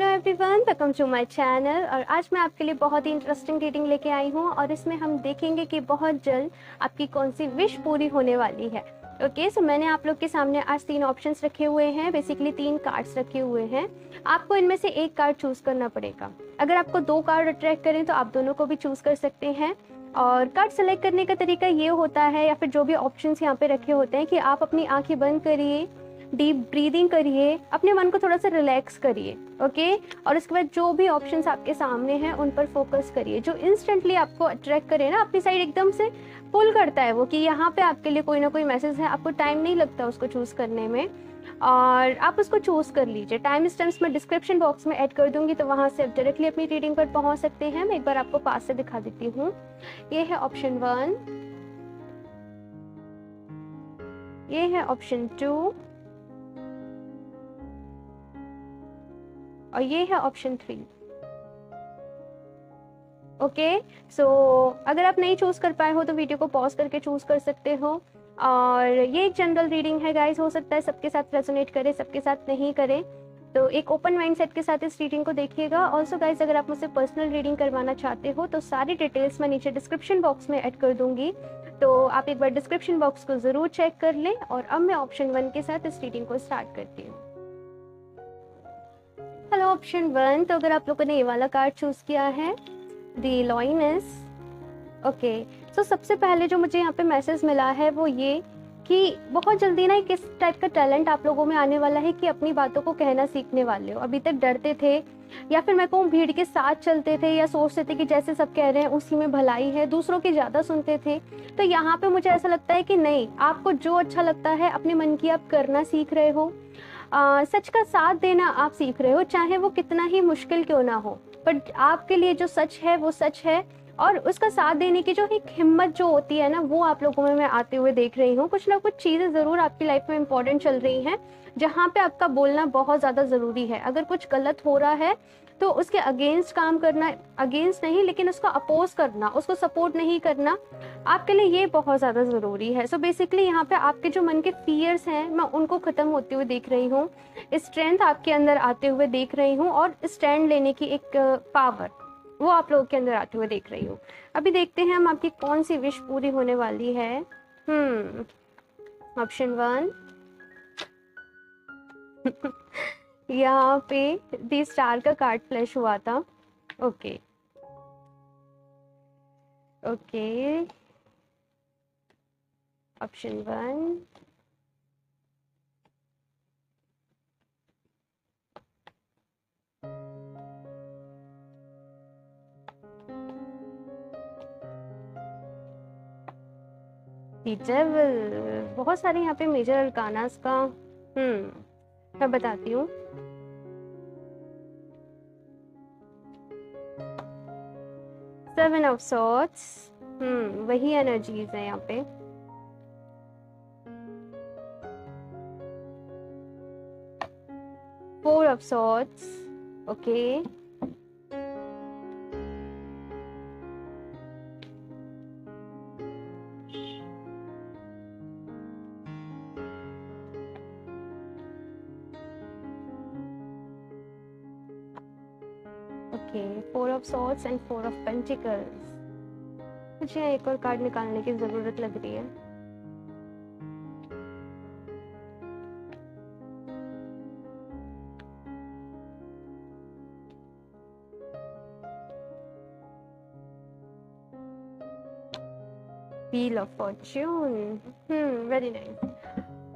Hello everyone, welcome to my channel. और आज मैं आपके लिए बहुत ही इंटरेस्टिंग रीडिंग लेके आई हूँ और इसमें हम देखेंगे कि बहुत जल्द आपकी कौन सी विश पूरी होने वाली है। ओके, सो मैंने आप लोग के सामने आज 3 ऑप्शंस रखे हुए हैं, बेसिकली 3 कार्ड्स रखे हुए हैं। आपको इनमें से एक कार्ड चूज़ करना पड़ेगा। अगर आपको 2 कार्ड अट्रैक्ट करें तो आप दोनों को भी चूज़ कर सकते हैं। और कार्ड सेलेक्ट करने का तरीका ये होता है, या फिर जो भी ऑप्शंस यहाँ पे रखे होते हैं, कि आप अपनी आंखें बंद करिए, डीप ब्रीदिंग करिए, अपने मन को थोड़ा सा रिलैक्स करिए। ओके, और उसके बाद जो भी ऑप्शंस आपके सामने हैं उन पर फोकस करिए। जो इंस्टेंटली आपको अट्रैक्ट करे ना, अपनी साइड एकदम से पुल करता है वो, कि यहाँ पे आपके लिए कोई ना कोई मैसेज है, आपको टाइम नहीं लगता उसको चूज़ करने में, और आप उसको चूज़ कर लीजिए। टाइम स्टैम्प्स मैं डिस्क्रिप्शन बॉक्स में ऐड कर दूंगी, तो वहाँ से आप डायरेक्टली अपनी रीडिंग पर पहुँच सकते हैं। मैं एक बार आपको पास से दिखा देती हूँ। ये है ऑप्शन 1, ये है ऑप्शन 2 और ये है ऑप्शन 3। ओके, सो अगर आप नहीं चूज कर पाए हो तो वीडियो को पॉज करके चूज कर सकते हो। और ये एक जनरल रीडिंग है गाइस, हो सकता है सबके साथ रेजोनेट करे, सबके साथ नहीं करे, तो एक ओपन माइंड सेट के साथ इस रीडिंग को देखिएगा। ऑल्सो गाइस, अगर आप मुझसे पर्सनल रीडिंग करवाना चाहते हो तो सारी डिटेल्स मैं नीचे डिस्क्रिप्शन बॉक्स में ऐड कर दूंगी, तो आप एक बार डिस्क्रिप्शन बॉक्स को ज़रूर चेक कर लें। और अब मैं ऑप्शन 1 के साथ इस रीडिंग को स्टार्ट करती हूँ। हेलो ऑप्शन 1, तो अगर आप लोगों ने ये वाला कार्ड चूज किया है, द लॉयनेस। ओके, सो सबसे पहले जो मुझे यहाँ पे मैसेज मिला है वो ये कि बहुत जल्दी ना किस टाइप का टैलेंट आप लोगों में आने वाला है कि अपनी बातों को कहना सीखने वाले हो। अभी तक डरते थे, या फिर मैं कहूँ भीड़ के साथ चलते थे, या सोचते थे कि जैसे सब कह रहे हैं उसी में भलाई है, दूसरों की ज़्यादा सुनते थे। तो यहाँ पे मुझे ऐसा लगता है कि नहीं, आपको जो अच्छा लगता है अपने मन की आप करना सीख रहे हो। सच का साथ देना आप सीख रहे हो, चाहे वो कितना ही मुश्किल क्यों ना हो, पर आपके लिए जो सच है वो सच है। और उसका साथ देने की जो एक हिम्मत जो होती है ना, वो आप लोगों में मैं आते हुए देख रही हूँ। कुछ ना कुछ चीज़ें ज़रूर आपकी लाइफ में इंपॉर्टेंट चल रही हैं, जहाँ पे आपका बोलना बहुत ज़्यादा ज़रूरी है। अगर कुछ गलत हो रहा है तो उसके अगेंस्ट काम करना, अगेंस्ट नहीं लेकिन उसको अपोज करना, उसको सपोर्ट नहीं करना, आपके लिए ये बहुत ज़्यादा ज़रूरी है। सो बेसिकली यहाँ पे आपके जो मन के फियर्स हैं, मैं उनको ख़त्म होते हुए देख रही हूँ, स्ट्रेंथ आपके अंदर आते हुए देख रही हूँ, और स्टैंड लेने की एक पावर वो आप लोगों के अंदर आते हुए देख रही हूँ। अभी देखते हैं हम आपकी कौन सी विश पूरी होने वाली है। ऑप्शन 1 यहाँ पे दी स्टार का कार्ड फ्लैश हुआ था। Okay okay, option 1, the devil. बहुत सारे यहाँ पे मेजर अरकानास का मैं बताती हूँ। सेवन ऑफ सॉर्ड्स, वही एनर्जीज है यहाँ पे। Four of swords, okay. Okay, four of swords and four of pentacles. मुझे एक और कार्ड निकालने की जरूरत लग रही है। Wheel of fortune, very nice.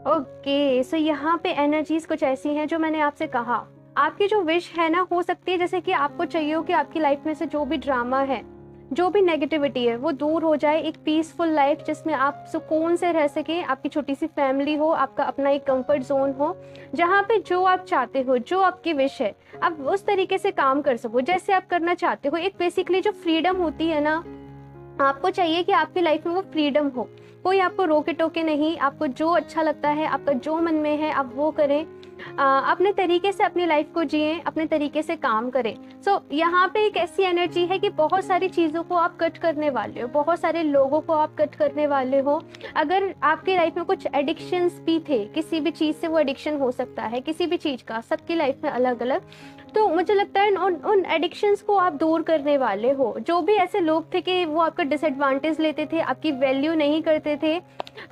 Okay, so यहाँ पे एनर्जीज कुछ ऐसी हैं जो मैंने आपसे कहा, आपकी जो विश है ना, हो सकती है जैसे कि आपको चाहिए हो कि आपकी लाइफ में से जो भी ड्रामा है, जो भी नेगेटिविटी है, वो दूर हो जाए। एक पीसफुल लाइफ जिसमें आप सुकून से रह सकें, आपकी छोटी सी फैमिली हो, आपका अपना एक कंफर्ट जोन हो, जहाँ पे जो आप चाहते हो, जो आपकी विश है, आप उस तरीके से काम कर सको जैसे आप करना चाहते हो। एक बेसिकली जो फ्रीडम होती है ना, आपको चाहिए कि आपकी लाइफ में वो फ्रीडम हो, कोई आपको रोके टोके नहीं, आपको जो अच्छा लगता है, आपका जो मन में है आप वो करें। अपने तरीके से अपनी लाइफ को जिएं, अपने तरीके से काम करें। सो यहाँ पे एक ऐसी एनर्जी है कि बहुत सारी चीज़ों को आप कट करने वाले हो, बहुत सारे लोगों को आप कट करने वाले हो। अगर आपकी लाइफ में कुछ एडिक्शंस भी थे, किसी भी चीज़ से वो एडिक्शन हो सकता है, किसी भी चीज़ का, सबकी लाइफ में अलग अलग, तो मुझे लगता है उन एडिक्शंस को आप दूर करने वाले हो। जो भी ऐसे लोग थे कि वो आपका डिसएडवांटेज लेते थे, आपकी वैल्यू नहीं करते थे,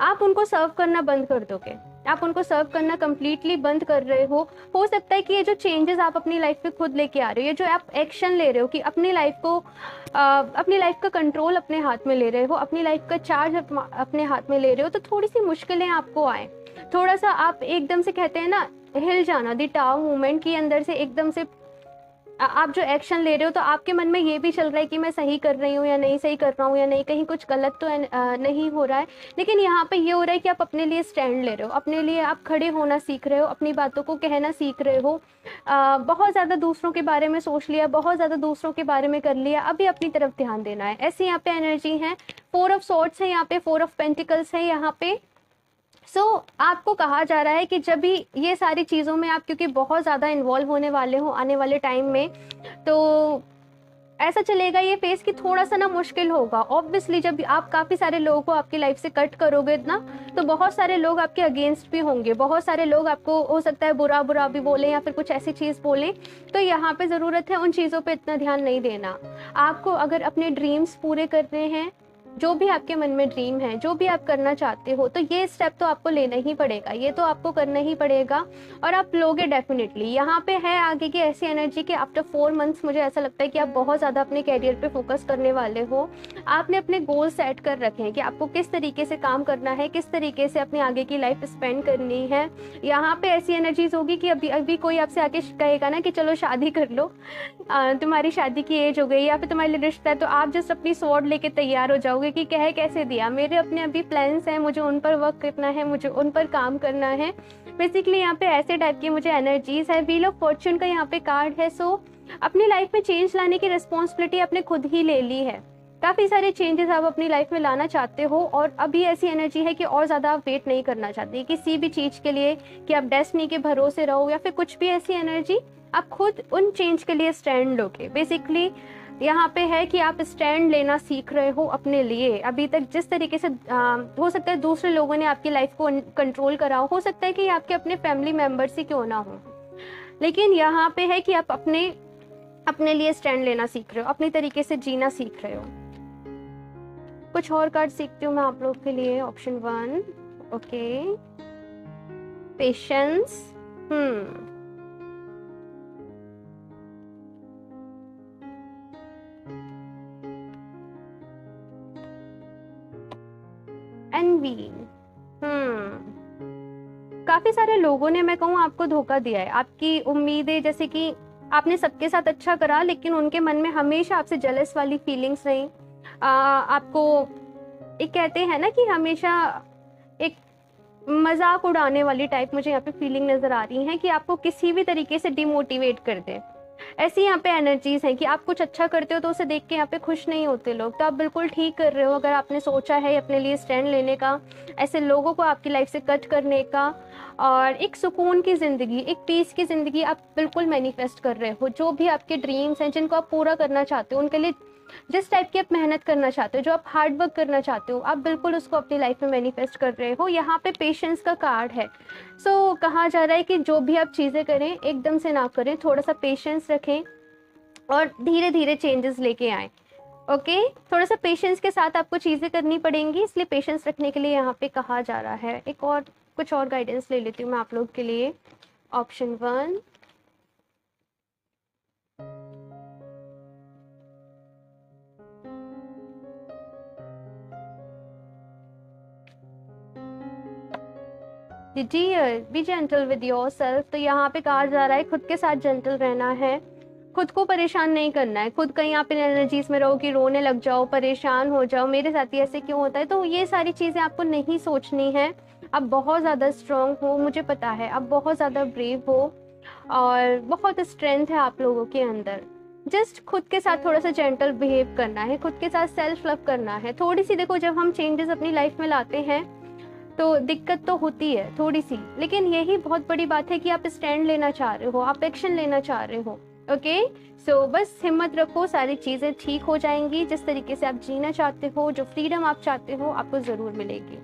आप उनको सर्व करना बंद कर दोगे, आप उनको सर्व करना कम्प्लीटली बंद कर रहे हो सकता है कि ये जो चेंजेस आप अपनी लाइफ पे खुद लेके आ रहे हो, ये जो आप एक्शन ले रहे हो कि अपनी लाइफ का कंट्रोल अपने हाथ में ले रहे हो, अपनी लाइफ का चार्ज अपने हाथ में ले रहे हो, तो थोड़ी सी मुश्किलें आपको आए, थोड़ा सा आप एकदम से कहते हैं ना हिल जाना, दी टाव मूवमेंट की अंदर से एकदम से आप जो एक्शन ले रहे हो, तो आपके मन में ये भी चल रहा है कि मैं सही कर रही हूँ या नहीं सही कर रहा हूँ, या नहीं कहीं कुछ गलत तो नहीं हो रहा है। लेकिन यहाँ पे ये हो रहा है कि आप अपने लिए स्टैंड ले रहे हो, अपने लिए आप खड़े होना सीख रहे हो, अपनी बातों को कहना सीख रहे हो। बहुत ज़्यादा दूसरों के बारे में सोच लिया, बहुत ज़्यादा दूसरों के बारे में कर लिया, अभी अपनी तरफ ध्यान देना है। ऐसी यहाँ पे एनर्जी है, 4 ऑफ सॉर्ड्स है यहाँ पे, 4 ऑफ पेंटिकल्स है यहाँ पे। आपको कहा जा रहा है कि जब भी ये सारी चीज़ों में आप क्योंकि बहुत ज़्यादा इन्वॉल्व होने वाले हो आने वाले टाइम में, तो ऐसा चलेगा ये फेस कि थोड़ा सा ना मुश्किल होगा। ऑब्वियसली जब आप काफ़ी सारे लोगों को आपकी लाइफ से कट करोगे ना, तो बहुत सारे लोग आपके अगेंस्ट भी होंगे, बहुत सारे लोग आपको हो सकता है बुरा बुरा भी बोलें या फिर कुछ ऐसी चीज़ बोलें। तो यहाँ पे ज़रूरत है उन चीज़ों पे इतना ध्यान नहीं देना। आपको अगर अपने ड्रीम्स पूरे करने हैं, जो भी आपके मन में ड्रीम है, जो भी आप करना चाहते हो, तो ये स्टेप तो आपको लेना ही पड़ेगा, ये तो आपको करना ही पड़ेगा और आप लोगे डेफिनेटली। यहाँ पे है आगे की ऐसी एनर्जी कि आफ्टर 4 मंथ्स मुझे ऐसा लगता है कि आप बहुत ज़्यादा अपने कैरियर पे फोकस करने वाले हो। आपने अपने गोल सेट कर रखे हैं कि आपको किस तरीके से काम करना है, किस तरीके से अपनी आगे की लाइफ स्पेंड करनी है। यहाँ पे ऐसी एनर्जीज होगी कि अभी कोई आपसे आके कहेगा ना कि चलो शादी कर लो, तुम्हारी शादी की एज हो गई या फिर तुम्हारे लिए रिश्ता है, तो आप जस्ट अपनी स्वॉर्ड लेके तैयार हो जाओगे कि कह कैसे दिया, मेरे अपने अभी प्लान्स हैं, मुझे उन पर वर्क करना है, मुझे उन पर काम करना है। बेसिकली यहाँ पे ऐसे टाइप की मुझे एनर्जीज है। व्हील ऑफ फॉर्च्यून का यहाँ पे कार्ड है। सो अपनी लाइफ में चेंज लाने की रिस्पॉन्सिबिलिटी आपने खुद ही ले ली है। काफ़ी सारे चेंजेस आप अपनी लाइफ में लाना चाहते हो और अभी ऐसी एनर्जी है कि और ज़्यादा आप वेट नहीं करना चाहते किसी भी चीज़ के लिए कि आप डेस्टिनी के भरोसे रहो या फिर कुछ भी ऐसी एनर्जी, आप खुद उन चेंज के लिए स्टैंड लोगे। बेसिकली यहाँ पे है कि आप स्टैंड लेना सीख रहे हो अपने लिए। अभी तक जिस तरीके से हो सकता है दूसरे लोगों ने आपकी लाइफ को कंट्रोल करा हो सकता है कि आपके अपने फैमिली मेम्बर्स ही क्यों ना हो, लेकिन यहाँ पे है कि आप अपने लिए स्टैंड लेना सीख रहे हो, अपनी तरीके से जीना सीख रहे हो। कुछ और कार्ड सीखती हूँ मैं आप लोग के लिए। Option 1, okay, patience, envy. काफी सारे लोगों ने, मैं कहूँ, आपको धोखा दिया है। आपकी उम्मीदें, जैसे कि आपने सबके साथ अच्छा करा लेकिन उनके मन में हमेशा आपसे जेलस वाली फीलिंग्स रही। आपको एक कहते हैं ना कि हमेशा एक मजाक उड़ाने वाली टाइप मुझे यहाँ पे फीलिंग नजर आ रही है कि आपको किसी भी तरीके से डिमोटिवेट कर दे। ऐसी यहाँ पे एनर्जीज हैं कि आप कुछ अच्छा करते हो तो उसे देख के यहाँ पे खुश नहीं होते लोग। तो आप बिल्कुल ठीक कर रहे हो अगर आपने सोचा है अपने लिए स्टैंड लेने का, ऐसे लोगों को आपकी लाइफ से कट करने का, और एक सुकून की ज़िंदगी, एक पीस की ज़िंदगी आप बिल्कुल मैनिफेस्ट कर रहे हो। जो भी आपके ड्रीम्स हैं जिनको आप पूरा करना चाहते हो, उनके लिए जिस टाइप की आप मेहनत करना चाहते हो, जो आप हार्ड वर्क करना चाहते हो, आप बिल्कुल उसको अपनी लाइफ में मैनिफेस्ट कर रहे हो। यहाँ पे पेशेंस का कार्ड है। सो कहा जा रहा है कि जो भी आप चीज़ें करें एकदम से ना करें, थोड़ा सा पेशेंस रखें और धीरे धीरे चेंजेस लेके आएँ। ओके, थोड़ा सा पेशेंस के साथ आपको चीज़ें करनी पड़ेंगी, इसलिए पेशेंस रखने के लिए यहाँ पे कहा जा रहा है। कुछ और गाइडेंस ले लेती हूँ मैं आप लोग के लिए। Option 1, dear be gentle with yourself. तो यहाँ पे कहा जा रहा है खुद के साथ जेंटल रहना है, खुद को परेशान नहीं करना है। खुद कहीं आप इन एनर्जीज में रहो कि रोने लग जाओ, परेशान हो जाओ, मेरे साथ ही ऐसे क्यों होता है, तो ये सारी चीज़ें आपको नहीं सोचनी है। आप बहुत ज़्यादा स्ट्रॉन्ग हो, मुझे पता है, आप बहुत ज़्यादा ब्रेव हो और बहुत स्ट्रेंथ है आप लोगों के अंदर। जस्ट खुद के साथ थोड़ा सा जेंटल बिहेव करना है, खुद के साथ सेल्फ लव करना है। थोड़ी सी देखो, जब हम चेंजेस अपनी लाइफ में लाते हैं तो दिक्कत तो होती है थोड़ी सी, लेकिन यही बहुत बड़ी बात है कि आप स्टैंड लेना चाह रहे हो, आप एक्शन लेना चाह रहे हो। ओके, सो बस हिम्मत रखो, सारी चीज़ें ठीक हो जाएंगी। जिस तरीके से आप जीना चाहते हो, जो फ्रीडम आप चाहते हो, आपको ज़रूर मिलेगी।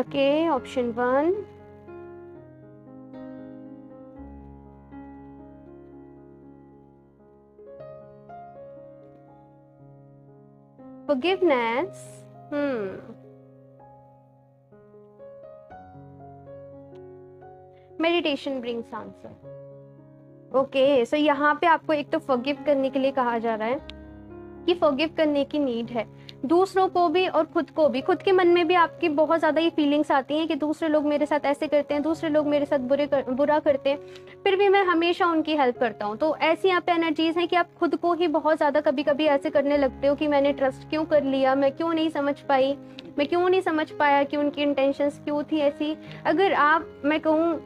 Okay, option 1। forgiveness, meditation brings answer। Okay, so यहाँ पे आपको एक तो फॉरगिव करने के लिए कहा जा रहा है कि फॉरगिव करने की नीड है, दूसरों को भी और खुद को भी। खुद के मन में भी आपकी बहुत ज़्यादा ये फीलिंग्स आती हैं कि दूसरे लोग मेरे साथ ऐसे करते हैं, दूसरे लोग मेरे साथ बुरा करते हैं, फिर भी मैं हमेशा उनकी हेल्प करता हूँ। तो ऐसी यहाँ पे एनर्जीज हैं कि आप खुद को ही बहुत ज़्यादा कभी कभी ऐसे करने लगते हो कि मैंने ट्रस्ट क्यों कर लिया, मैं क्यों नहीं समझ पाई, मैं क्यों नहीं समझ पाया कि उनकी इंटेंशंस क्यों थी ऐसी। अगर आप, मैं कहूँ,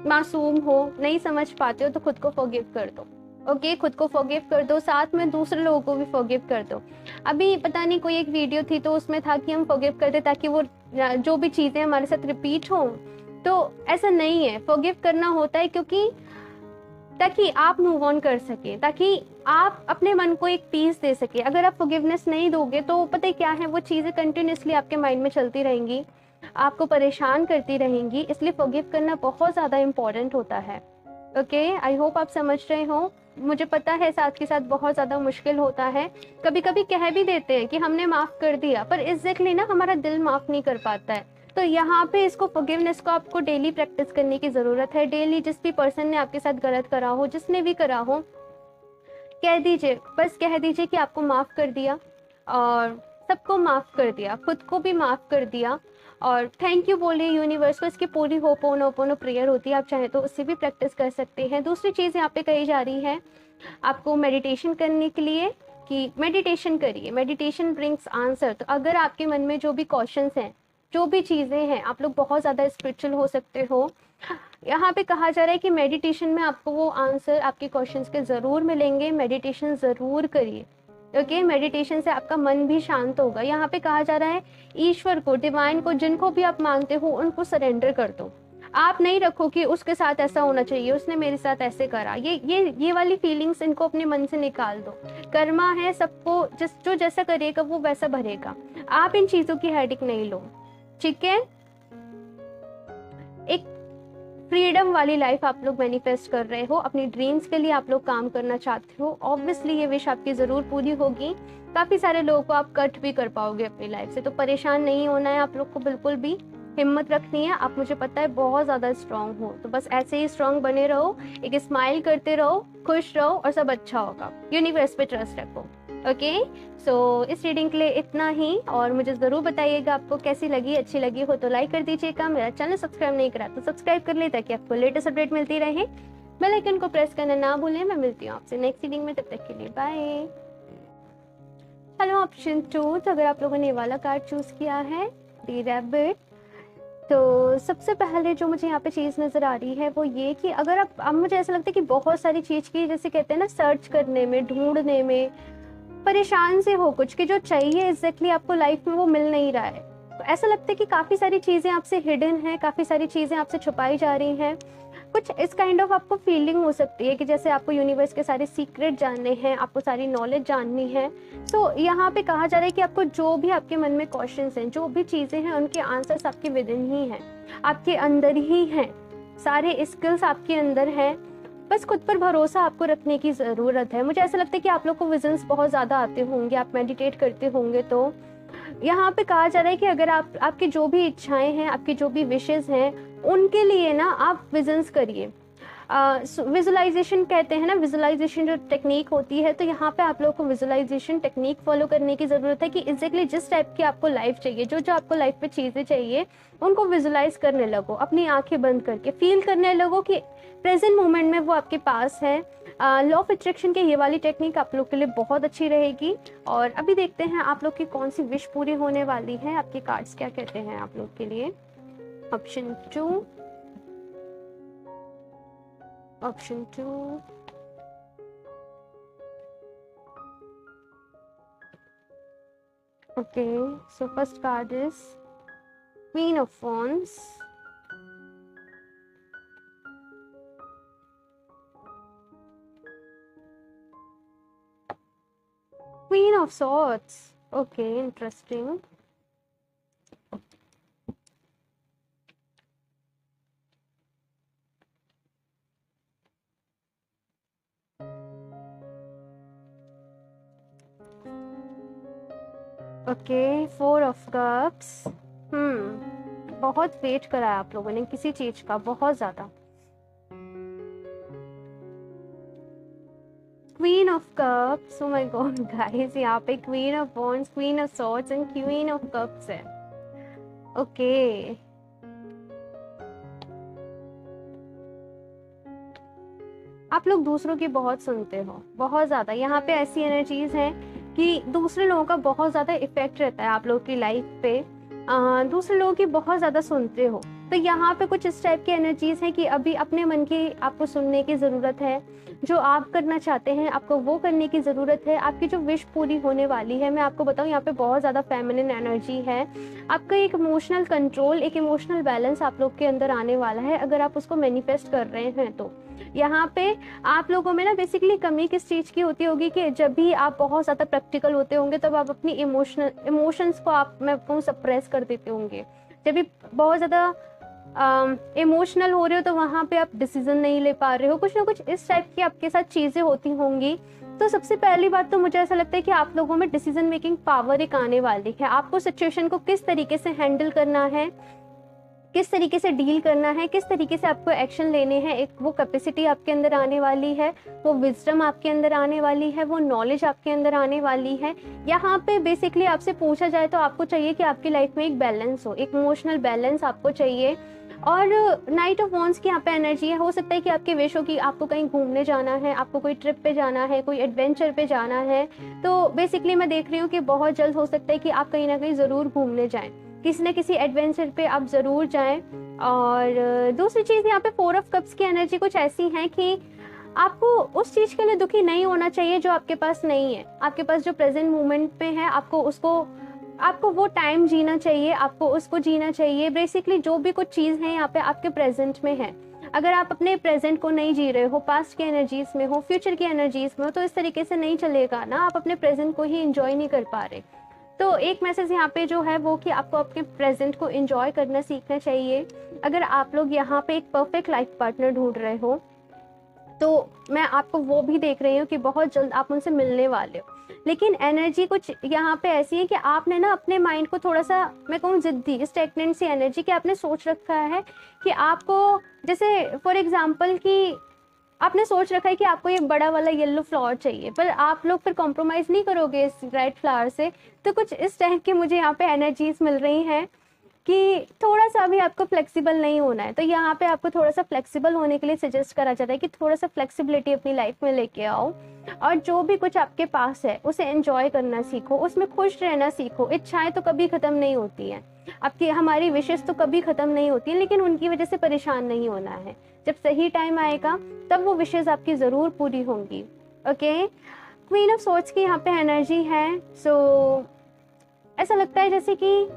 मासूम हो, नहीं समझ पाते हो, तो खुद को फॉरगिव कर दो। ओके, खुद को फॉरगिव कर दो, साथ में दूसरे लोगों को भी फॉरगिव कर दो। अभी पता नहीं कोई एक वीडियो थी, तो उसमें था कि हम फॉरगिव कर दे ताकि वो जो भी चीज़ें हमारे साथ रिपीट हो। तो ऐसा नहीं है, फॉरगिव करना होता है क्योंकि ताकि आप मूव ऑन कर सके, ताकि आप अपने मन को एक पीस दे सके। अगर आप फॉरगिवनेस नहीं दोगे तो पता है क्या है, वो चीज़ें कंटिन्यूसली आपके माइंड में चलती रहेंगी, आपको परेशान करती रहेंगी। इसलिए फॉरगिव करना बहुत ज़्यादा इम्पॉर्टेंट होता है। ओके, आई होप आप समझ रहे हो। मुझे पता है साथ के साथ बहुत ज़्यादा मुश्किल होता है, कभी कभी कह भी देते हैं कि हमने माफ़ कर दिया, पर एग्जैक्टली ना हमारा दिल माफ़ नहीं कर पाता है। तो यहाँ पे इसको फॉरगिवनेस को आपको डेली प्रैक्टिस करने की ज़रूरत है। डेली जिस भी पर्सन ने आपके साथ गलत करा हो, जिसने भी करा हो, कह दीजिए, बस कह दीजिए कि आपको माफ़ कर दिया, और सबको माफ़ कर दिया, खुद को भी माफ़ कर दिया, और थैंक यू बोलिए यूनिवर्स को। इसकी पूरी होपोनोपोनो प्रेयर होती है, आप चाहें तो उससे भी प्रैक्टिस कर सकते हैं। दूसरी चीज़ यहाँ पे कही जा रही है आपको मेडिटेशन करने के लिए कि मेडिटेशन करिए, मेडिटेशन ब्रिंग्स आंसर। तो अगर आपके मन में जो भी क्वेश्चंस हैं, जो भी चीज़ें हैं, आप लोग बहुत ज़्यादा स्पिरिचुअल हो सकते हो, यहाँ पे कहा जा रहा है कि मेडिटेशन में आपको वो आंसर आपके क्वेश्चंस के ज़रूर मिलेंगे। मेडिटेशन ज़रूर करिए। ओके, मेडिटेशन से आपका मन भी शांत होगा। यहाँ पे कहा जा रहा है ईश्वर को, डिवाइन को, जिनको भी आप मानते हो उनको सरेंडर कर दो। आप नहीं रखो कि उसके साथ ऐसा होना चाहिए, उसने मेरे साथ ऐसे करा, ये वाली फीलिंग्स इनको अपने मन से निकाल दो। कर्मा है, सबको जो जैसा करेगा वो वैसा भरेगा। आप इन चीज़ों की हेडिक नहीं लो, ठीक है। एक फ्रीडम वाली लाइफ आप लोग मैनिफेस्ट कर रहे हो, अपनी ड्रीम्स के लिए आप लोग काम करना चाहते हो। ऑब्वियसली ये विश आपकी ज़रूर पूरी होगी। काफ़ी सारे लोगों को आप कट भी कर पाओगे अपनी लाइफ से। तो परेशान नहीं होना है आप लोग को, बिल्कुल भी हिम्मत रखनी है। आप, मुझे पता है, बहुत ज़्यादा स्ट्रांग हो, तो बस ऐसे ही स्ट्रांग बने रहो, एक स्माइल करते रहो, खुश रहो, और सब अच्छा होगा। यूनिवर्स पे ट्रस्ट रखो। ओके, सो इस रीडिंग के लिए इतना ही, और मुझे ज़रूर बताइएगा आपको कैसी लगी। अच्छी लगी हो तो लाइक कर दीजिएगा, मेरा चैनल सब्सक्राइब नहीं करा तो सब्सक्राइब कर ले ताकि आपको लेटेस्ट अपडेट मिलती रहे। बेल आइकन को प्रेस करना ना भूलें। मैं मिलती हूँ आपसे नेक्स्ट रीडिंग में, तब तक के लिए बाय। Hello, option 2। तो अगर आप लोगों ने ये वाला कार्ड चूज़ किया है, द रैबिट, तो सबसे पहले जो मुझे यहाँ पे चीज़ नज़र आ रही है वो ये कि अगर अब मुझे ऐसा लगता है कि बहुत सारी चीज़ की, जैसे कहते हैं ना, सर्च करने में, ढूंढने में परेशान से हो, कुछ कि जो चाहिए एग्जैक्टली आपको लाइफ में वो मिल नहीं रहा है। तो ऐसा लगता है कि काफ़ी सारी चीज़ें आपसे हिडन हैं, काफ़ी सारी चीज़ें आपसे छुपाई जा रही हैं। कुछ इस काइंड ऑफ आपको फीलिंग हो सकती है कि जैसे आपको यूनिवर्स के सारे सीक्रेट जानने हैं, आपको सारी नॉलेज जाननी है। तो यहाँ पे कहा जा रहा है कि आपको जो भी आपके मन में क्वेश्चंस हैं, जो भी चीज़ें हैं, उनके आंसर्स आपके विद इन ही हैं, आपके अंदर ही हैं। सारे स्किल्स आपके अंदर हैं, बस खुद पर भरोसा आपको रखने की ज़रूरत है। मुझे ऐसा लगता है कि आप लोग को विजन्स बहुत ज़्यादा आते होंगे, आप मेडिटेट करते होंगे। तो यहाँ पे कहा जा रहा है कि अगर आपकी जो भी इच्छाएं हैं, आपकी जो भी विशेस हैं, उनके लिए ना आप विजन्स करिए। विजुलाइजेशन कहते हैं ना, विजुलाइजेशन जो टेक्निक होती है, तो यहाँ पे आप लोगों को विजुलाइजेशन टेक्निक फॉलो करने की ज़रूरत है कि एग्जैक्टली जिस टाइप की आपको लाइफ चाहिए, जो जो आपको लाइफ पे चीज़ें चाहिए, उनको विजुलाइज करने लगो। अपनी आंखें बंद करके फील करने लगो कि प्रेजेंट मोमेंट में वो आपके पास है। लॉ ऑफ अट्रैक्शन की ये वाली टेक्निक आप लोग के लिए बहुत अच्छी रहेगी। और अभी देखते हैं आप लोग की कौन सी विश पूरी होने वाली है, आपके कार्ड्स क्या कहते हैं आप लोग के लिए। Option 2, option 2, okay, so first card is queen of wands, queen of swords. Okay, interesting. Okay, four of cups. बहुत वेट करा है आप लोगों ने किसी चीज का, बहुत ज्यादा। Queen of cups, oh my God guys, यहाँ पे queen of wands, queen of swords and queen of cups है। ओके, आप लोग दूसरों की बहुत सुनते हो, बहुत ज्यादा। यहाँ पे ऐसी एनर्जीज हैं कि दूसरे लोगों का बहुत ज्यादा इफेक्ट रहता है आप लोग की लाइफ पे। दूसरे लोगों की बहुत ज्यादा सुनते हो। तो यहाँ पे कुछ इस टाइप की एनर्जीज हैं कि अभी अपने मन की आपको सुनने की जरूरत है। जो आप करना चाहते हैं आपको वो करने की जरूरत है। आपकी जो विश पूरी होने वाली है, मैं आपको बताऊं, यहाँ पे बहुत ज्यादा फेमिनिन एनर्जी है। आपका एक इमोशनल कंट्रोल, एक इमोशनल बैलेंस आप लोग के अंदर आने वाला है, अगर आप उसको मैनिफेस्ट कर रहे हैं तो। यहाँ पे आप लोगों में ना बेसिकली कमी किस चीज की होती होगी कि जब भी आप बहुत ज्यादा प्रैक्टिकल होते होंगे तब आप अपनी इमोशंस को आप मैं कहूँ सप्रेस कर देते होंगे। जब भी बहुत ज्यादा इमोशनल हो रहे हो तो वहां पे आप डिसीजन नहीं ले पा रहे हो, कुछ ना कुछ इस टाइप की आपके साथ चीजें होती होंगी। तो सबसे पहली बात तो मुझे ऐसा लगता है कि आप लोगों में डिसीजन मेकिंग पावर एक आने वाली है। आपको सिचुएशन को किस तरीके से हैंडल करना है, किस तरीके से डील करना है, किस तरीके से आपको एक्शन लेने हैं, एक वो कैपेसिटी आपके अंदर आने वाली है, वो विजडम आपके अंदर आने वाली है, वो नॉलेज आपके अंदर आने वाली है। यहाँ पे बेसिकली आपसे पूछा जाए तो आपको चाहिए कि आपकी लाइफ में एक बैलेंस हो, एक इमोशनल बैलेंस आपको चाहिए। और नाइट ऑफ वॉन्ड्स की यहाँ पे एनर्जी है। हो सकता है कि आपके विश हो कि आपको कहीं घूमने जाना है, आपको कोई ट्रिप पे जाना है, कोई एडवेंचर पे जाना है। तो बेसिकली मैं देख रही हूँ कि बहुत जल्द हो सकता है कि आप कहीं ना कहीं ज़रूर घूमने जाएं, किसी न किसी एडवेंचर पे आप ज़रूर जाएं। और दूसरी चीज़, यहाँ पे फोर ऑफ कप्स की एनर्जी कुछ ऐसी है कि आपको उस चीज़ के लिए दुखी नहीं होना चाहिए जो आपके पास नहीं है। आपके पास जो प्रेजेंट मोमेंट पे है आपको वो टाइम जीना चाहिए, आपको उसको जीना चाहिए। बेसिकली जो भी कुछ चीज़ है यहाँ पे आपके प्रेजेंट में है। अगर आप अपने प्रेजेंट को नहीं जी रहे हो, पास्ट की एनर्जीज में हो, फ्यूचर की एनर्जीज में हो, तो इस तरीके से नहीं चलेगा ना, आप अपने प्रेजेंट को ही एंजॉय नहीं कर पा रहे। तो एक मैसेज यहाँ पे जो है वो कि आपको अपने प्रेजेंट को एंजॉय करना सीखना चाहिए। अगर आप लोग यहाँ पे एक परफेक्ट लाइफ पार्टनर ढूंढ रहे हो तो मैं आपको वो भी देख रही हूँ कि बहुत जल्द आप उनसे मिलने वाले हो। लेकिन एनर्जी कुछ यहाँ पे ऐसी है कि आपने ना अपने माइंड को थोड़ा सा, मैं कहूँ जिद्दी, स्टेगनेंट सी एनर्जी कि आपने सोच रखा है कि आपको, जैसे फॉर एग्जांपल कि आपने सोच रखा है कि आपको ये बड़ा वाला येलो फ्लावर चाहिए, पर आप लोग फिर कॉम्प्रोमाइज़ नहीं करोगे इस रेड फ्लावर से। तो कुछ इस टाइप की मुझे यहाँ पे एनर्जीज मिल रही हैं कि थोड़ा सा भी आपको फ्लेक्सिबल नहीं होना है। तो यहाँ पे आपको थोड़ा सा फ्लेक्सिबल होने के लिए सजेस्ट करा जाता है कि थोड़ा सा फ्लेक्सिबिलिटी अपनी लाइफ में लेके आओ, और जो भी कुछ आपके पास है उसे एंजॉय करना सीखो, उसमें खुश रहना सीखो। इच्छाएं तो कभी ख़त्म नहीं होती हैं, आपकी हमारी विशेष तो कभी ख़त्म नहीं होती हैं, लेकिन उनकी वजह से परेशान नहीं होना है। जब सही टाइम आएगा तब वो विशेष आपकी ज़रूर पूरी होंगी। ओके, क्वीन ऑफ सोर्ड्स की यहाँ पे एनर्जी है। सो ऐसा लगता है जैसे कि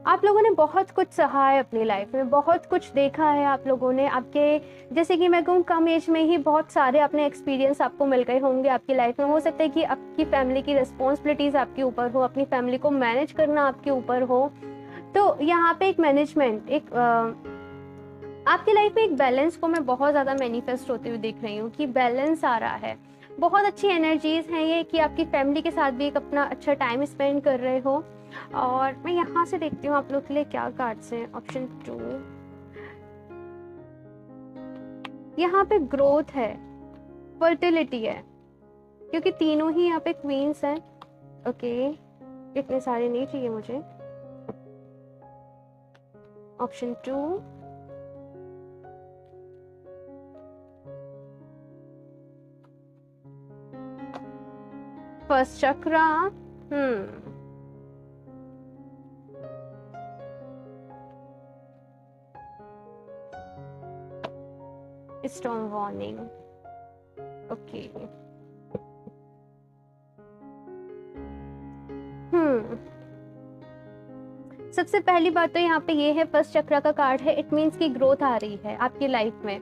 आप लोगों ने बहुत कुछ सहा है अपनी लाइफ में, बहुत कुछ देखा है आप लोगों ने। आपके जैसे कि मैं कहूँ कम एज में ही बहुत सारे अपने एक्सपीरियंस आपको मिल गए होंगे आपकी लाइफ में। हो सकता है कि आपकी फैमिली की रिस्पॉन्सिबिलिटीज़ आपके ऊपर हो, अपनी फैमिली को मैनेज करना आपके ऊपर हो। तो यहाँ पे एक मैनेजमेंट, एक आपकी लाइफ में एक बैलेंस को मैं बहुत ज़्यादा मैनिफेस्ट होते हुए देख रही हूँ कि बैलेंस आ रहा है। बहुत अच्छी एनर्जीज हैं ये कि आपकी फैमिली के साथ भी एक अपना अच्छा टाइम स्पेंड कर रहे हो। और मैं यहाँ से देखती हूँ आप लोग के लिए क्या कार्ड्स हैं। ऑप्शन 2, यहाँ पे ग्रोथ है, फर्टिलिटी है, क्योंकि तीनों ही यहाँ पे क्वींस हैं। ओके, इतने सारे नहीं चाहिए मुझे। ऑप्शन 2, फर्स्ट चक्रा, स्टॉर्म वार्निंग। ओके, सबसे पहली बात तो यहाँ पे ये है, फर्स्ट चक्र का कार्ड है, इट मीन्स की ग्रोथ आ रही है आपकी लाइफ में।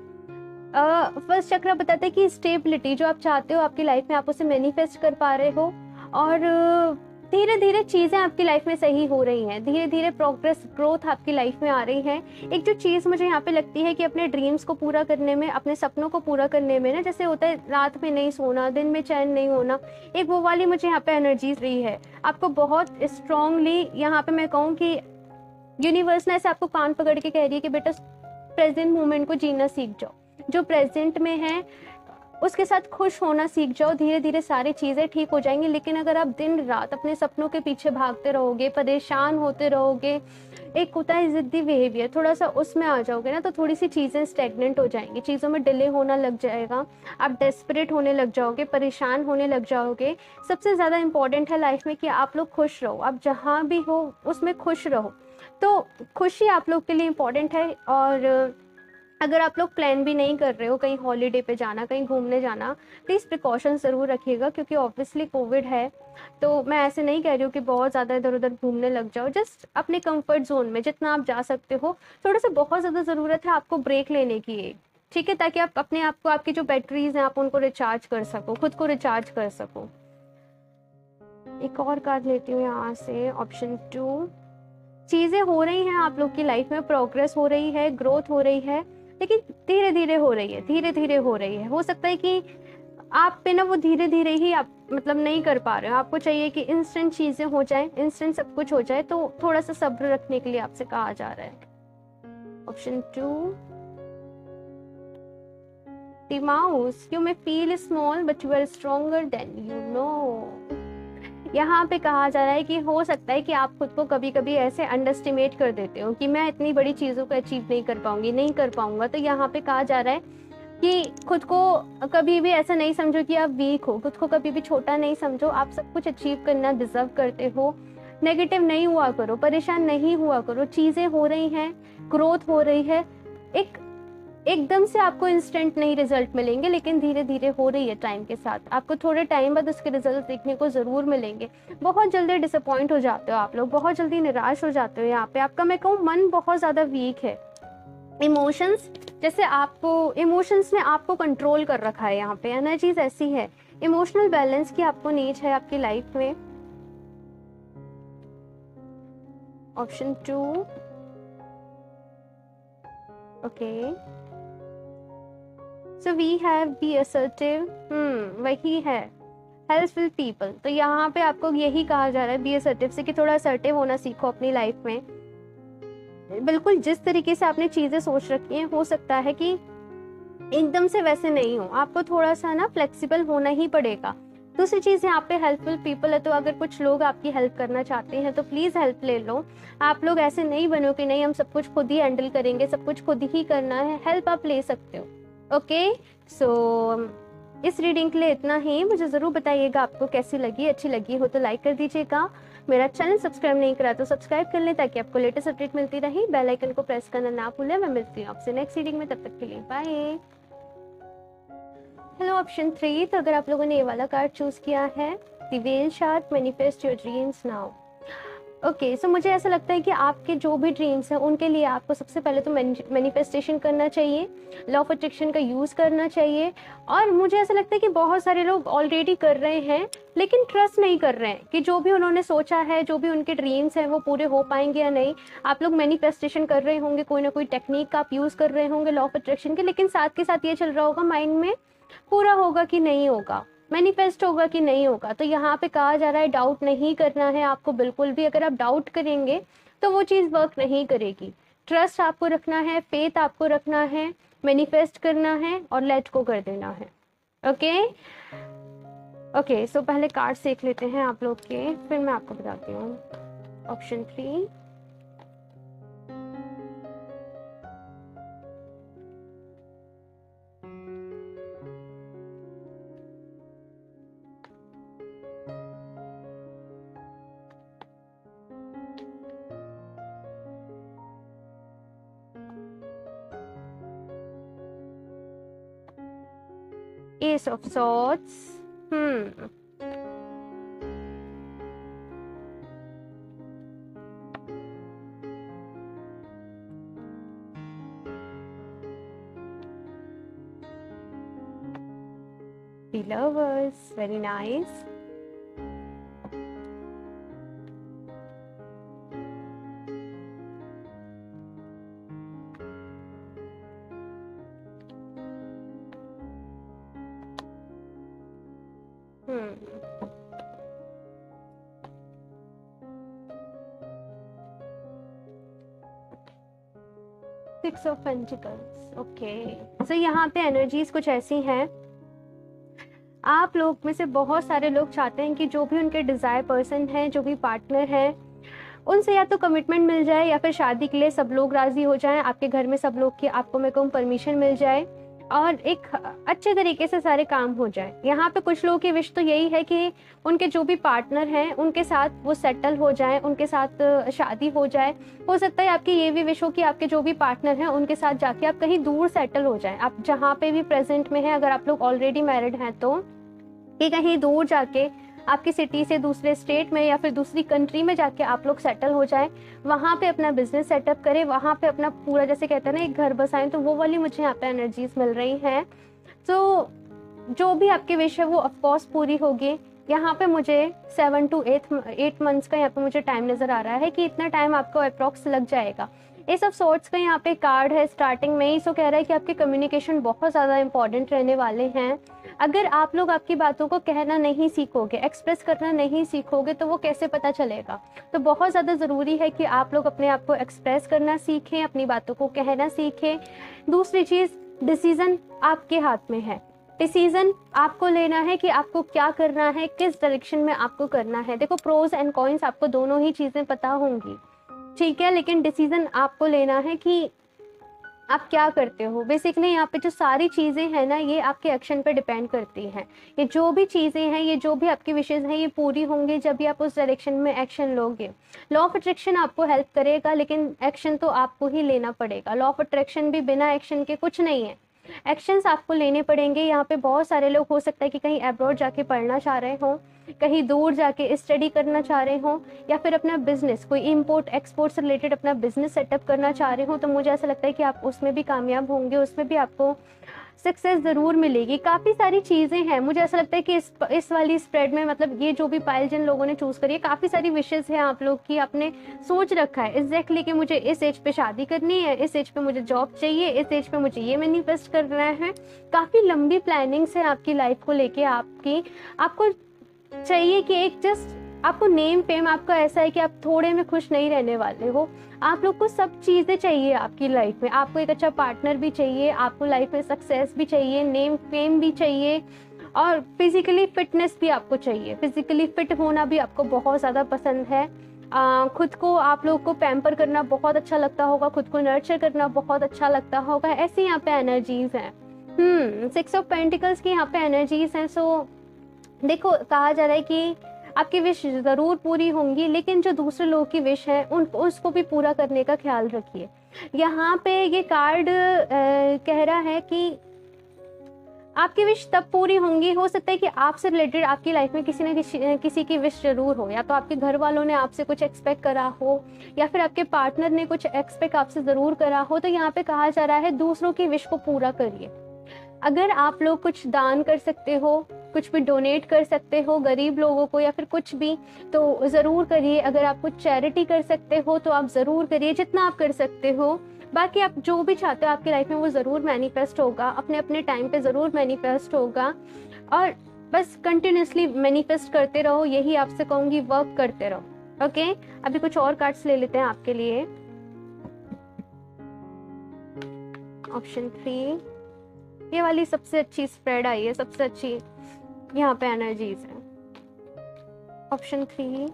फर्स्ट चक्र बताता है कि स्टेबिलिटी जो आप चाहते हो आपकी लाइफ में, आप उसे मैनिफेस्ट कर पा रहे हो, और धीरे धीरे चीज़ें आपकी लाइफ में सही हो रही हैं, धीरे धीरे प्रोग्रेस ग्रोथ आपकी लाइफ में आ रही है। एक जो चीज़ मुझे यहाँ पे लगती है कि अपने ड्रीम्स को पूरा करने में, अपने सपनों को पूरा करने में ना, जैसे होता है रात में नहीं सोना, दिन में चैन नहीं होना, एक वो वाली मुझे यहाँ पे एनर्जी रही है। आपको बहुत स्ट्रांगली यहाँ पे मैं कहूँ कि यूनिवर्स ने ऐसे आपको कान पकड़ के कह रही है कि बेटा प्रेजेंट मोमेंट को जीना सीख जाओ, जो प्रेजेंट में है उसके साथ खुश होना सीख जाओ, धीरे धीरे सारी चीज़ें ठीक हो जाएंगी। लेकिन अगर आप दिन रात अपने सपनों के पीछे भागते रहोगे, परेशान होते रहोगे, एक होता है ज़िद्दी बिहेवियर, थोड़ा सा उसमें आ जाओगे ना, तो थोड़ी सी चीज़ें स्टेगनेंट हो जाएंगी, चीज़ों में डिले होना लग जाएगा, आप डेस्परेट होने लग जाओगे, परेशान होने लग जाओगे। सबसे ज़्यादा इंपॉर्टेंट है लाइफ में कि आप लोग खुश रहो, आप जहाँ भी हो उसमें खुश रहो। तो खुशी आप लोग के लिए इम्पॉर्टेंट है। और अगर आप लोग प्लान भी नहीं कर रहे हो कहीं हॉलीडे पे जाना, कहीं घूमने जाना, प्लीज़ प्रिकॉशन ज़रूर रखिएगा, क्योंकि ऑब्वियसली कोविड है। तो मैं ऐसे नहीं कह रही हूँ कि बहुत ज़्यादा इधर उधर घूमने लग जाओ, जस्ट अपने कंफर्ट जोन में जितना आप जा सकते हो। थोड़ा सा बहुत ज़्यादा ज़रूरत है आपको ब्रेक लेने की एक, ठीक है, ताकि आप अपने आप को, आपकी जो बैटरीज हैं, आप उनको रिचार्ज कर सको, खुद को रिचार्ज कर सको। एक और कार्ड लेती हूँ यहाँ से, ऑप्शन 2। चीज़ें हो रही हैं आप लोग की लाइफ में, प्रोग्रेस हो रही है, ग्रोथ हो रही है, लेकिन धीरे धीरे हो रही है, धीरे धीरे हो रही है। हो सकता है कि आप पे ना वो धीरे धीरे ही आप मतलब नहीं कर पा रहे हो, आपको चाहिए कि इंस्टेंट चीज़ें हो जाए, इंस्टेंट सब कुछ हो जाए, तो थोड़ा सा सब्र रखने के लिए आपसे कहा जा रहा है। Option 2, the mouse, you may feel small but you are stronger than you know. यहाँ पे कहा जा रहा है कि हो सकता है कि आप खुद को कभी कभी ऐसे अंडरस्टिमेट कर देते हो कि मैं इतनी बड़ी चीज़ों को अचीव नहीं कर पाऊंगी, नहीं कर पाऊंगा। तो यहाँ पे कहा जा रहा है कि खुद को कभी भी ऐसा नहीं समझो कि आप वीक हो, खुद को कभी भी छोटा नहीं समझो, आप सब कुछ अचीव करना डिजर्व करते हो। नेगेटिव नहीं हुआ करो, परेशान नहीं हुआ करो, चीज़ें हो रही हैं, ग्रोथ हो रही है। एकदम से आपको इंस्टेंट नहीं रिजल्ट मिलेंगे, लेकिन धीरे धीरे हो रही है टाइम के साथ, आपको थोड़े टाइम बाद उसके रिजल्ट देखने को ज़रूर मिलेंगे। बहुत जल्दी डिसअपॉइंट हो जाते हो आप लोग, बहुत जल्दी निराश हो जाते हो। यहाँ पे आपका मैं कहूँ मन बहुत ज़्यादा वीक है, इमोशंस, जैसे आपको इमोशंस ने आपको कंट्रोल कर रखा है। यहाँ पे एनर्जीज ऐसी है, इमोशनल बैलेंस की आपको नीड है आपकी लाइफ में। Option 2, okay, so we have be assertive, वही है, हेल्पफुल पीपल। तो यहाँ पे आपको यही कहा जा रहा है बी असर्टिव से, कि थोड़ा असर्टिव होना सीखो अपनी लाइफ में। बिल्कुल जिस तरीके से आपने चीज़ें सोच रखी हैं, हो सकता है कि एकदम से वैसे नहीं हो, आपको थोड़ा सा ना फ्लेक्सिबल होना ही पड़ेगा। दूसरी चीज़ यहाँ पे हेल्पफुल पीपल है, तो अगर कुछ लोग आपकी हेल्प करना चाहते हैं तो प्लीज़ हेल्प ले लो। आप लोग ऐसे नहीं बनो कि नहीं हम सब कुछ खुद ही हैंडल करेंगे, सब कुछ खुद ही करना है, हेल्प आप ले सकते हो। ओके, सो इस रीडिंग के लिए इतना ही। मुझे ज़रूर बताइएगा आपको कैसी लगी, अच्छी लगी हो तो लाइक कर दीजिएगा, मेरा चैनल सब्सक्राइब नहीं करा तो सब्सक्राइब कर लें ताकि आपको लेटेस्ट अपडेट मिलती रहे। बेल आइकन को प्रेस करना ना भूलें। मैं मिलती हूँ आपसे नेक्स्ट रीडिंग में, तब तक के लिए बाय। हेलो, ऑप्शन 3, तो अगर आप लोगों ने ये वाला कार्ड चूज किया है, the whale shark, manifest your dreams now. Okay, so मुझे ऐसा लगता है कि आपके जो भी ड्रीम्स हैं उनके लिए आपको सबसे पहले तो मैनिफेस्टेशन करना चाहिए, लॉ ऑफ अट्रैक्शन का यूज़ करना चाहिए। और मुझे ऐसा लगता है कि बहुत सारे लोग ऑलरेडी कर रहे हैं, लेकिन ट्रस्ट नहीं कर रहे हैं कि जो भी उन्होंने सोचा है, जो भी उनके ड्रीम्स हैं वो पूरे हो पाएंगे या नहीं। आप लोग मैनिफेस्टेशन कर रहे होंगे, कोई ना कोई टेक्निक का आप यूज़ कर रहे होंगे लॉ ऑफ अट्रैक्शन के, लेकिन साथ के साथ ये चल रहा होगा माइंड में, पूरा होगा कि नहीं होगा, मैनिफेस्ट होगा कि नहीं होगा। तो यहाँ पे कहा जा रहा है डाउट नहीं करना है आपको बिल्कुल भी। अगर आप डाउट करेंगे तो वो चीज़ वर्क नहीं करेगी। ट्रस्ट आपको रखना है, फेथ आपको रखना है, मैनिफेस्ट करना है और लेट को कर देना है। ओके ओके, सो पहले कार्ड देख लेते हैं आप लोग के, फिर मैं आपको बताती हूँ। Option 3, ace of swords, The lovers, very nice. Six of pentacles, okay. So यहाँ पे एनर्जीज कुछ ऐसी हैं, आप लोग में से बहुत सारे लोग चाहते हैं कि जो भी उनके डिजायर पर्सन है, जो भी पार्टनर है, उनसे या तो कमिटमेंट मिल जाए या फिर शादी के लिए सब लोग राजी हो जाएं, आपके घर में सब लोग की आपको मैं कहूँ परमिशन मिल जाए और एक अच्छे तरीके से सारे काम हो जाए। यहाँ पे कुछ लोगों की विश तो यही है कि उनके जो भी पार्टनर हैं उनके साथ वो सेटल हो जाए, उनके साथ शादी हो जाए। हो सकता है आपकी ये भी विश हो कि आपके जो भी पार्टनर हैं उनके साथ जाके आप कहीं दूर सेटल हो जाए, आप जहाँ पे भी प्रेजेंट में हैं, अगर आप लोग ऑलरेडी मैरिड हैं तो, कि कहीं दूर जाके आपकी सिटी से दूसरे स्टेट में या फिर दूसरी कंट्री में जाके आप लोग सेटल हो जाए, वहाँ पे अपना बिजनेस सेटअप करें, वहाँ पे अपना पूरा जैसे कहते हैं ना एक घर बसाएं, तो वो वाली मुझे यहाँ पे एनर्जीज मिल रही हैं। तो जो भी आपकी विश है वो ऑफकोर्स पूरी होगी। यहाँ पे मुझे 7 to 8 मंथ्स का यहाँ पे मुझे टाइम नजर आ रहा है कि इतना टाइम आपको अप्रॉक्स लग जाएगा। एस ऑफ सोर्ट्स का यहाँ पे कार्ड है स्टार्टिंग में ही, सो कह रहा है कि आपके कम्युनिकेशन बहुत ज़्यादा इंपॉर्टेंट रहने वाले हैं। अगर आप लोग आपकी बातों को कहना नहीं सीखोगे, एक्सप्रेस करना नहीं सीखोगे, तो वो कैसे पता चलेगा। तो बहुत ज़्यादा ज़रूरी है कि आप लोग अपने आप को एक्सप्रेस करना सीखें, अपनी बातों को कहना सीखें। दूसरी चीज़, डिसीज़न आपके हाथ में है। डिसीजन आपको लेना है कि आपको क्या करना है, किस डायरेक्शन में आपको करना है। देखो प्रोज एंड कॉइन्स आपको दोनों ही चीज़ें पता होंगी, ठीक है, लेकिन डिसीजन आपको लेना है कि आप क्या करते हो। बेसिकली यहाँ पे जो सारी चीज़ें हैं ना, ये आपके एक्शन पे डिपेंड करती हैं। ये जो भी चीज़ें हैं, ये जो भी आपकी विशेज़ हैं, ये पूरी होंगी जब भी आप उस डायरेक्शन में एक्शन लोगे। लॉ ऑफ अट्रैक्शन आपको हेल्प करेगा, लेकिन एक्शन तो आपको ही लेना पड़ेगा। लॉ ऑफ अट्रैक्शन भी बिना एक्शन के कुछ नहीं है, एक्शंस आपको लेने पड़ेंगे। यहाँ पे बहुत सारे लोग हो सकता है कि कहीं अब्रॉड जाके पढ़ना चाह रहे हों, कहीं दूर जाके स्टडी करना चाह रहे हों, या फिर अपना बिजनेस कोई इंपोर्ट एक्सपोर्ट से रिलेटेड अपना बिजनेस सेटअप करना चाह रहे हो, तो मुझे ऐसा लगता है कि आप उसमें भी कामयाब होंगे, उसमें भी आपको सक्सेस ज़रूर मिलेगी। काफ़ी सारी चीज़ें हैं, मुझे ऐसा लगता है कि इस वाली स्प्रेड में, मतलब ये जो भी पाइल जिन लोगों ने चूज़ करी है, काफ़ी सारी विशेज़ हैं आप लोग की, आपने सोच रखा है एग्जैक्टली कि मुझे इस एज पे शादी करनी है, इस एज पे मुझे जॉब चाहिए, इस एज पे मुझे ये मैनिफेस्ट करना है। काफ़ी लंबी प्लानिंग्स है आपकी लाइफ को लेके आपकी। आपको चाहिए कि एक जस्ट आपको नेम फेम आपका ऐसा है कि आप थोड़े में खुश नहीं रहने वाले हो। आप लोग को सब चीज़ें चाहिए आपकी लाइफ में। आपको एक अच्छा पार्टनर भी चाहिए, आपको लाइफ में सक्सेस भी चाहिए, नेम फेम भी चाहिए, और फिजिकली फिटनेस भी आपको चाहिए। फिजिकली फिट होना भी आपको बहुत ज़्यादा पसंद है। खुद को आप लोग को पैम्पर करना बहुत अच्छा लगता होगा, खुद को नर्चर करना बहुत अच्छा लगता होगा। ऐसी यहाँ पे एनर्जीज हैं। 6 ऑफ पेंटिकल्स की यहाँ पे एनर्जीज हैं। सो देखो, कहा जा रहा है कि आपकी विश ज़रूर पूरी होंगी, लेकिन जो दूसरे लोगों की विश है उसको भी पूरा करने का ख्याल रखिए। यहाँ पे ये कार्ड कह रहा है कि आपकी विश तब पूरी होंगी, हो सकता है कि आपसे रिलेटेड आपकी लाइफ में किसी न किसी की विश जरूर हो, या तो आपके घर वालों ने आपसे कुछ एक्सपेक्ट करा हो, या फिर आपके पार्टनर ने कुछ एक्सपेक्ट आपसे ज़रूर करा हो। तो यहाँ पे कहा जा रहा है दूसरों की विश को पूरा करिए। अगर आप लोग कुछ दान कर सकते हो, कुछ भी डोनेट कर सकते हो गरीब लोगों को, या फिर कुछ भी, तो ज़रूर करिए। अगर आप कुछ चैरिटी कर सकते हो तो आप ज़रूर करिए, जितना आप कर सकते हो। बाकी आप जो भी चाहते हो आपकी लाइफ में वो ज़रूर मैनिफेस्ट होगा, अपने अपने टाइम पे ज़रूर मैनिफेस्ट होगा। और बस कंटिन्यूसली मैनिफेस्ट करते रहो, यही आपसे कहूँगी, वर्क करते रहो। ओके, अभी कुछ और कार्ड्स ले लेते हैं आपके लिए। ऑप्शन 3, ये वाली सबसे अच्छी स्प्रेड आई है, सबसे अच्छी यहाँ पे एनर्जीज है। ऑप्शन 3,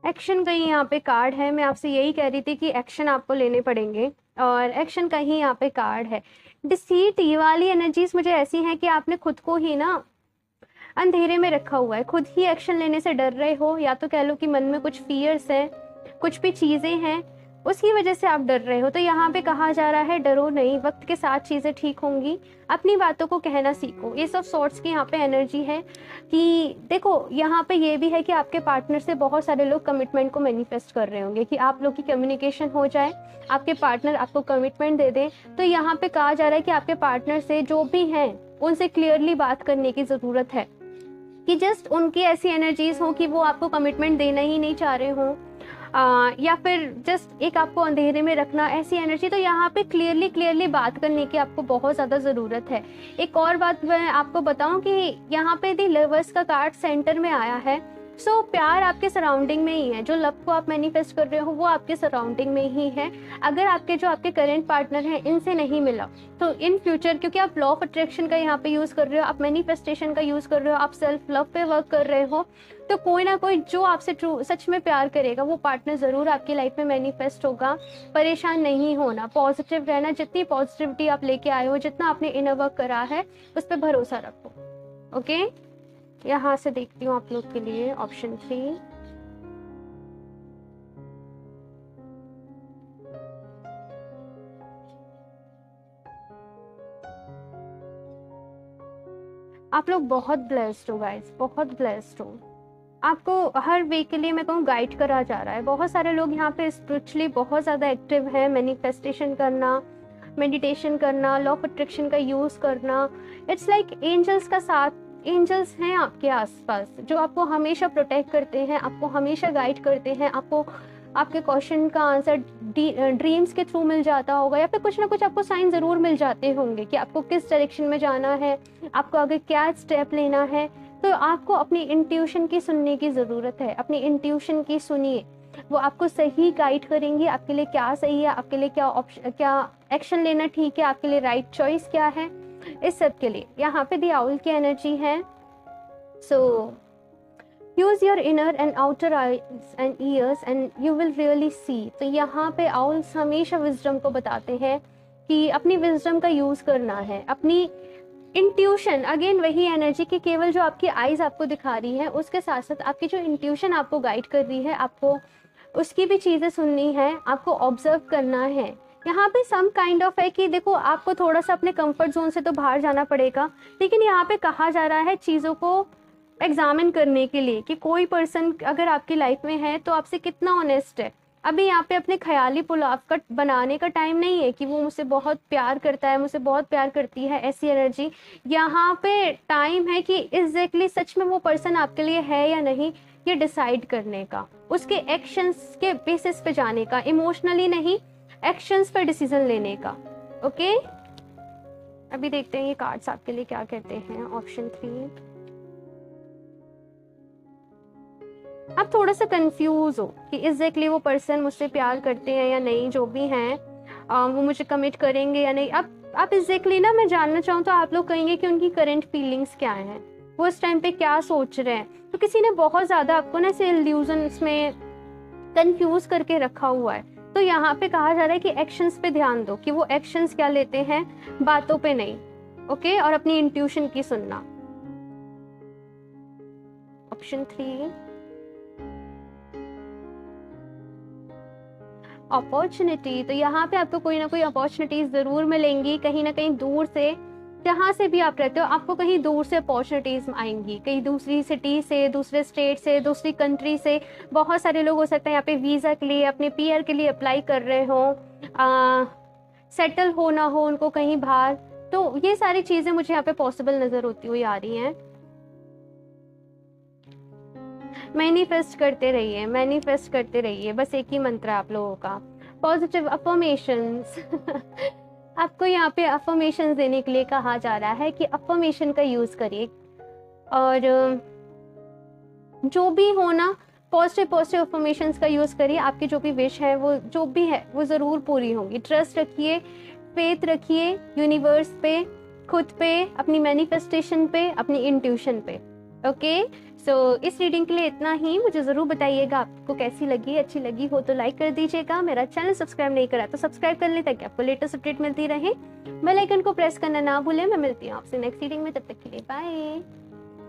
एक्शन का ही यहाँ पे कार्ड है। मैं आपसे यही कह रही थी कि एक्शन आपको लेने पड़ेंगे, और एक्शन का ही यहाँ पे कार्ड है। डिसीट, ये वाली एनर्जीज मुझे ऐसी हैं कि आपने खुद को ही ना अंधेरे में रखा हुआ है, खुद ही एक्शन लेने से डर रहे हो, या तो कह लो कि मन में कुछ फियर्स हैं, कुछ भी चीज़ें हैं, उसकी वजह से आप डर रहे हो। तो यहाँ पे कहा जा रहा है डरो नहीं, वक्त के साथ चीज़ें ठीक होंगी, अपनी बातों को कहना सीखो। ये सब सॉर्ट्स की यहाँ पे एनर्जी है कि देखो, यहाँ पे ये भी है कि आपके पार्टनर से बहुत सारे लोग कमिटमेंट को मैनिफेस्ट कर रहे होंगे कि आप लोग की कम्युनिकेशन हो जाए, आपके पार्टनर आपको कमिटमेंट दे दें। तो यहाँ पे कहा जा रहा है कि आपके पार्टनर से जो भी हैं उनसे क्लियरली बात करने की ज़रूरत है, कि जस्ट उनकी ऐसी एनर्जीज हो कि वो आपको कमिटमेंट देना ही नहीं चाह रहे हों, या फिर जस्ट एक आपको अंधेरे में रखना, ऐसी एनर्जी। तो यहाँ पे क्लियरली बात करने की आपको बहुत ज़्यादा ज़रूरत है। एक और बात मैं आपको बताऊं कि यहाँ पे दी लवर्स का कार्ड सेंटर में आया है। सो प्यार आपके सराउंडिंग में ही है, जो लव को आप मैनिफेस्ट कर रहे हो वो आपके सराउंडिंग में ही है। अगर आपके करंट पार्टनर हैं इनसे नहीं मिला तो इन फ्यूचर, क्योंकि आप लॉ ऑफ अट्रैक्शन का यहाँ पे यूज़ कर रहे हो, आप मैनिफेस्टेशन का यूज़ कर रहे हो, आप सेल्फ लव पे वर्क कर रहे हो, तो कोई ना कोई जो आपसे ट्रू सच में प्यार करेगा वो पार्टनर ज़रूर आपकी लाइफ में मैनिफेस्ट होगा। परेशान नहीं होना, पॉजिटिव रहना, जितनी पॉजिटिविटी आप लेके आए हो, जितना आपने इनर वर्क करा है उस पर भरोसा रखो। ओके, यहाँ से देखती हूँ आप लोग के लिए ऑप्शन 3। आप लोग बहुत ब्लेस्ड हो गाइस, बहुत ब्लेस्ड हो। आपको हर वे के लिए मैं कहूँ गाइड करा जा रहा है। बहुत सारे लोग यहाँ पे स्पिरिचुअली बहुत ज़्यादा एक्टिव हैं, मैनिफेस्टेशन करना, मेडिटेशन करना, लॉ ऑफ अट्रैक्शन का यूज़ करना। इट्स लाइक एंजल्स का साथ, एंजल्स हैं आपके आसपास जो आपको हमेशा प्रोटेक्ट करते हैं, आपको हमेशा गाइड करते हैं। आपको आपके क्वेश्चन का आंसर ड्रीम्स के थ्रू मिल जाता होगा, या फिर कुछ ना कुछ आपको साइन ज़रूर मिल जाते होंगे कि आपको किस डायरेक्शन में जाना है, आपको आगे क्या स्टेप लेना है। तो आपको अपनी इंट्यूशन की सुनने की ज़रूरत है। अपनी इंट्यूशन की सुनिए, वो आपको सही गाइड करेंगी, आपके लिए क्या सही है, आपके लिए क्या एक्शन लेना ठीक है, आपके लिए राइट चॉइस क्या है, इस सब के लिए। यहाँ पे दी आउल की एनर्जी है। So use your inner and outer eyes and ears and you will really see. तो यहाँ पे आउल्स हमेशा विजडम को बताते हैं कि अपनी विजडम का यूज करना है, अपनी इंट्यूशन, अगेन वही एनर्जी कि केवल जो आपकी आईज आपको दिखा रही है उसके साथ साथ आपकी जो इंट्यूशन आपको गाइड कर रही है, आपको उसकी भी चीज़ें सुननी है, आपको ऑब्जर्व करना है। यहाँ पे सम काइंड ऑफ है कि देखो, आपको थोड़ा सा अपने कंफर्ट जोन से तो बाहर जाना पड़ेगा, लेकिन यहाँ पे कहा जा रहा है चीज़ों को एग्जामिन करने के लिए कि कोई पर्सन अगर आपकी लाइफ में है तो आपसे कितना ऑनेस्ट है। अभी यहाँ पे अपने ख्याली पुलाव का बनाने का टाइम नहीं है कि वो मुझसे बहुत प्यार करता है, मुझसे बहुत प्यार करती है, ऐसी एनर्जी। यहाँ पे टाइम है कि एग्जैक्टली सच में वो पर्सन आपके लिए है या नहीं, ये डिसाइड करने का, उसके एक्शंस के बेसिस पे जाने का, इमोशनली नहीं, एक्शंस पर डिसीजन लेने का। ओके, अभी देखते हैं ये कार्ड्स आपके लिए क्या कहते हैं। ऑप्शन 3, आप थोड़ा सा कंफ्यूज हो कि एग्जैक्टली वो पर्सन मुझसे प्यार करते हैं या नहीं, जो भी हैं वो मुझे कमिट करेंगे या नहीं। अब आप एग्जैक्टली ना, मैं जानना चाहूँ तो आप लोग कहेंगे कि उनकी करंट फीलिंग्स क्या हैं, वो इस टाइम पे क्या सोच रहे हैं। तो किसी ने बहुत ज़्यादा आपको ना ऐसे इल्यूजन्स में कंफ्यूज करके रखा हुआ है। तो यहाँ पे कहा जा रहा है कि एक्शंस पे ध्यान दो कि वो एक्शंस क्या लेते हैं, बातों पे नहीं। ओके, और अपनी इंट्यूशन की सुनना। Option 3, opportunity. तो यहाँ पे आपको कोई ना कोई अपॉर्चुनिटीज जरूर मिलेंगी, कहीं ना कहीं दूर से, जहाँ से भी आप रहते हो आपको कहीं दूर से अपॉर्चुनिटीज आएंगी, कहीं दूसरी सिटी से, दूसरे स्टेट से, दूसरी कंट्री से। बहुत सारे लोग हो सकते हैं यहाँ पे वीज़ा के लिए, अपने पीआर के लिए अप्लाई कर रहे हो, सेटल होना हो उनको कहीं बाहर। तो ये सारी चीज़ें मुझे यहाँ पे पॉसिबल नज़र होती हुई आ रही हैं। मैनिफेस्ट करते रहिए, मैनिफेस्ट करते रहिए, बस एक ही मंत्र है आप लोगों का, पॉजिटिव अफर्मेशंस। आपको यहाँ पे अफर्मेशंस देने के लिए कहा जा रहा है कि अफर्मेशन का यूज करिए, और जो भी हो ना, पॉजिटिव अफर्मेशंस का यूज करिए। आपकी जो भी विश है, वो जो भी है वो जरूर पूरी होंगी। ट्रस्ट रखिए, फेथ रखिए यूनिवर्स पे, खुद पे, अपनी मैनिफेस्टेशन पे, अपनी इंट्यूशन पे। ओके, सो इस रीडिंग के लिए इतना ही। मुझे ज़रूर बताइएगा आपको कैसी लगी, अच्छी लगी हो तो लाइक कर दीजिएगा। मेरा चैनल सब्सक्राइब नहीं करा तो सब्सक्राइब कर लें ताकि आपको लेटेस्ट अपडेट मिलती रहे। बेल आइकन को प्रेस करना ना भूलें। मैं मिलती हूँ आपसे नेक्स्ट रीडिंग में, तब तक के लिए बाय।